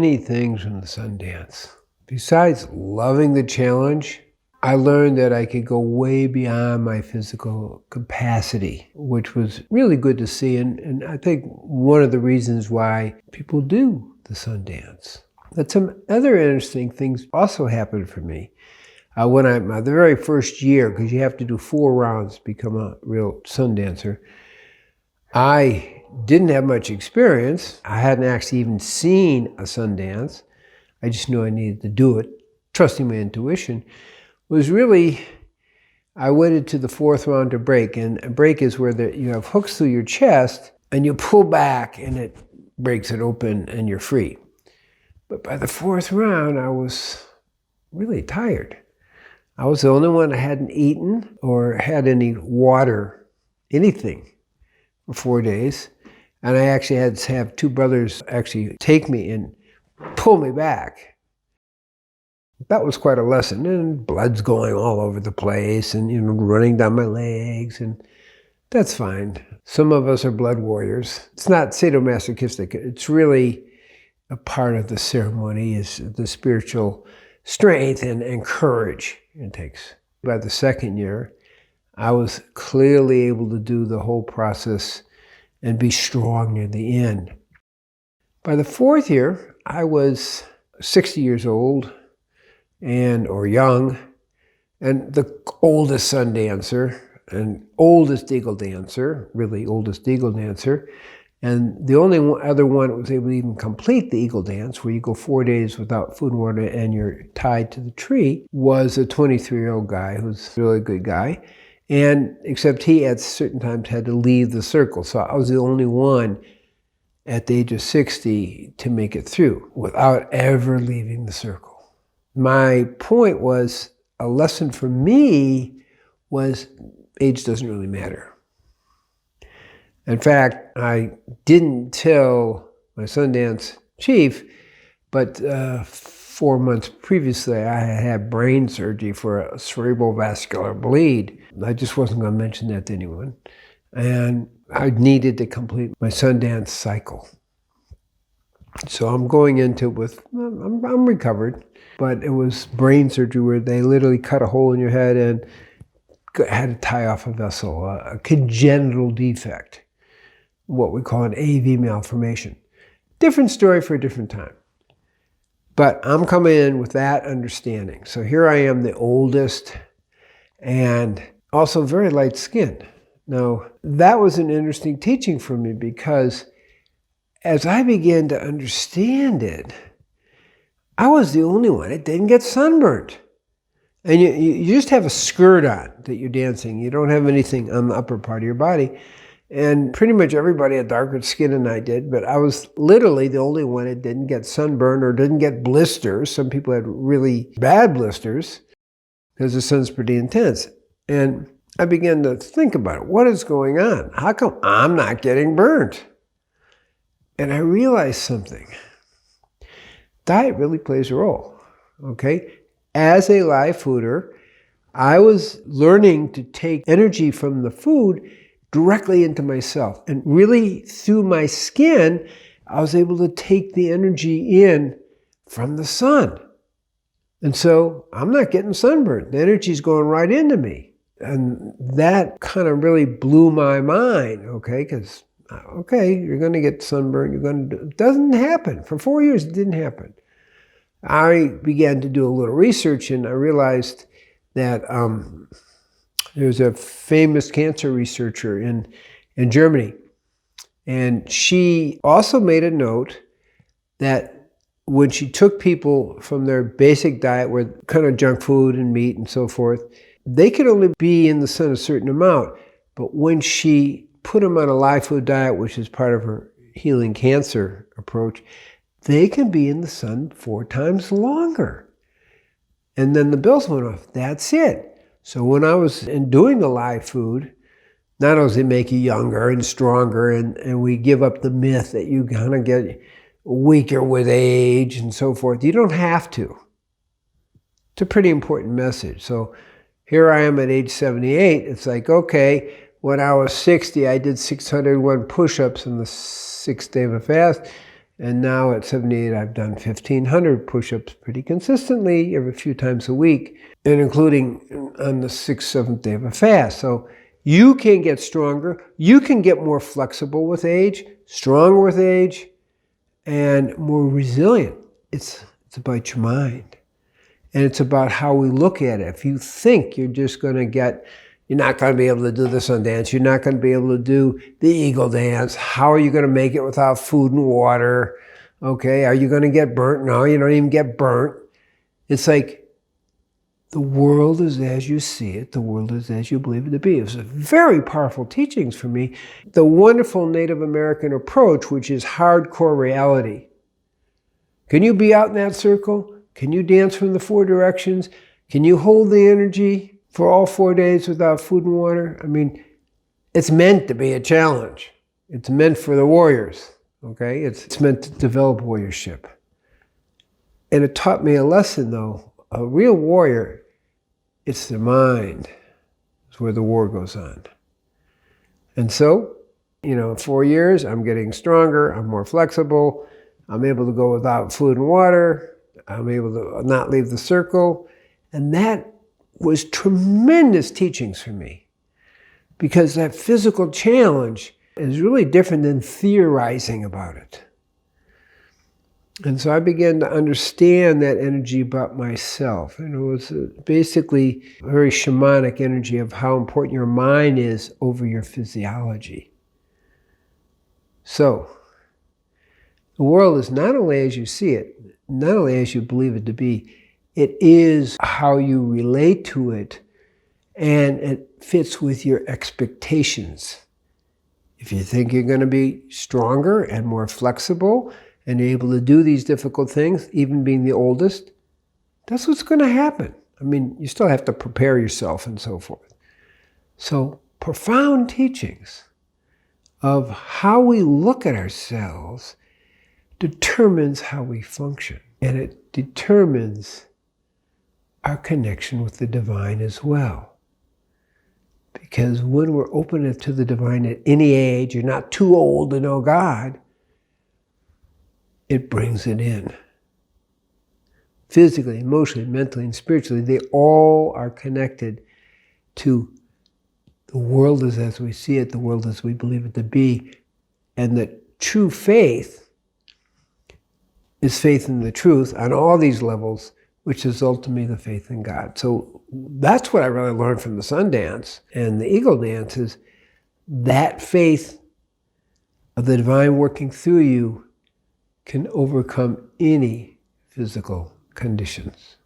many things from the Sundance. Besides loving the challenge, I learned that I could go way beyond my physical capacity, which was really good to see. And I think one of the reasons why people do the Sundance. But some other interesting things also happened for me. The very first year, because you have to do 4 rounds to become a real Sundancer, I didn't have much experience. I hadn't actually even seen a Sundance. I just knew I needed to do it, trusting my intuition. I waited to the 4th round to break, and a break is where you have hooks through your chest, and you pull back, and it breaks it open, and you're free. But by the 4th round, I was really tired. I was the only one that hadn't eaten or had any water, anything, for 4 days. And I actually had to have 2 brothers actually take me and pull me back. That was quite a lesson, and blood's going all over the place and running down my legs, and that's fine. Some of us are blood warriors. It's not sadomasochistic. It's really a part of the ceremony, is the spiritual strength and courage it takes. By the 2nd year, I was clearly able to do the whole process and be strong near the end. By the 4th year, I was 60 years old or young, and the oldest Sundancer and oldest Eagle Dancer, really oldest Eagle Dancer. And the only other one that was able to even complete the Eagle Dance, where you go 4 days without food and water and you're tied to the tree, was a 23-year-old guy who's a really good guy. And except he at certain times had to leave the circle. So I was the only one at the age of 60 to make it through without ever leaving the circle. My point was, a lesson for me was age doesn't really matter. In fact, I didn't tell my Sundance chief, but 4 months previously, I had brain surgery for a cerebral vascular bleed. I just wasn't going to mention that to anyone. And I needed to complete my Sundance cycle. So I'm going into it I'm recovered, but it was brain surgery where they literally cut a hole in your head and had to tie off a vessel, a congenital defect, what we call an AV malformation. Different story for a different time. But I'm coming in with that understanding. So here I am, the oldest, and also very light skinned. Now, that was an interesting teaching for me, because as I began to understand it, I was the only one that didn't get sunburnt. And you just have a skirt on that you're dancing. You don't have anything on the upper part of your body. And pretty much everybody had darker skin than I did, but I was literally the only one that didn't get sunburn or didn't get blisters. Some people had really bad blisters because the sun's pretty intense. And I began to think about it. What is going on? How come I'm not getting burnt? And I realized something. Diet really plays a role, okay? As a live fooder, I was learning to take energy from the food directly into myself. And really, through my skin, I was able to take the energy in from the sun. And so I'm not getting sunburned. The energy's going right into me. And that kind of really blew my mind, okay? Because, you're going to get sunburned. It doesn't happen. For 4 years, it didn't happen. I began to do a little research, and I realized that there's a famous cancer researcher in Germany, and she also made a note that when she took people from their basic diet, where kind of junk food and meat and so forth, they could only be in the sun a certain amount. But when she put them on a live food diet, which is part of her healing cancer approach, they can be in the sun 4 times longer. And then the bills went off. That's it. So when I was doing the live food, not only does it make you younger and stronger, and we give up the myth that you kind of get weaker with age and so forth. You don't have to. It's a pretty important message. So here I am at age 78. It's like, okay, when I was 60, I did 601 push-ups on the 6th day of a fast. And now at 78, I've done 1,500 push-ups pretty consistently every few times a week, and including on the 6th, 7th day of a fast. So you can get stronger. You can get more flexible with age, stronger with age, and more resilient. It's about your mind. And it's about how we look at it. If you think you're just going to you're not going to be able to do the Sundance, you're not going to be able to do the Eagle Dance, how are you going to make it without food and water? Okay, are you going to get burnt? No, you don't even get burnt. It's like, the world is as you see it, the world is as you believe it to be. It was very powerful teachings for me. The wonderful Native American approach, which is hardcore reality. Can you be out in that circle? Can you dance from the 4 directions? Can you hold the energy for all 4 days without food and water? I mean, it's meant to be a challenge. It's meant for the warriors, okay? It's meant to develop warriorship. And it taught me a lesson, though. A real warrior, it's the mind. It's where the war goes on. And so, in 4 years, I'm getting stronger, I'm more flexible, I'm able to go without food and water, I'm able to not leave the circle. And that was tremendous teachings for me, because that physical challenge is really different than theorizing about it. And so I began to understand that energy about myself. And it was basically a very shamanic energy of how important your mind is over your physiology. So, the world is not only as you see it, not only as you believe it to be, it is how you relate to it, and it fits with your expectations. If you think you're going to be stronger and more flexible and able to do these difficult things, even being the oldest, that's what's going to happen. I mean, you still have to prepare yourself and so forth. So, profound teachings of how we look at ourselves determines how we function. And it determines our connection with the divine as well. Because when we're open to the divine at any age, you're not too old to know God, it brings it in. Physically, emotionally, mentally, and spiritually, they all are connected to the world is as we see it, the world as we believe it to be, and that true faith is faith in the truth on all these levels, which is ultimately the faith in God. So that's what I really learned from the Sundance and the Eagle Dance, is that faith of the divine working through you can overcome any physical conditions.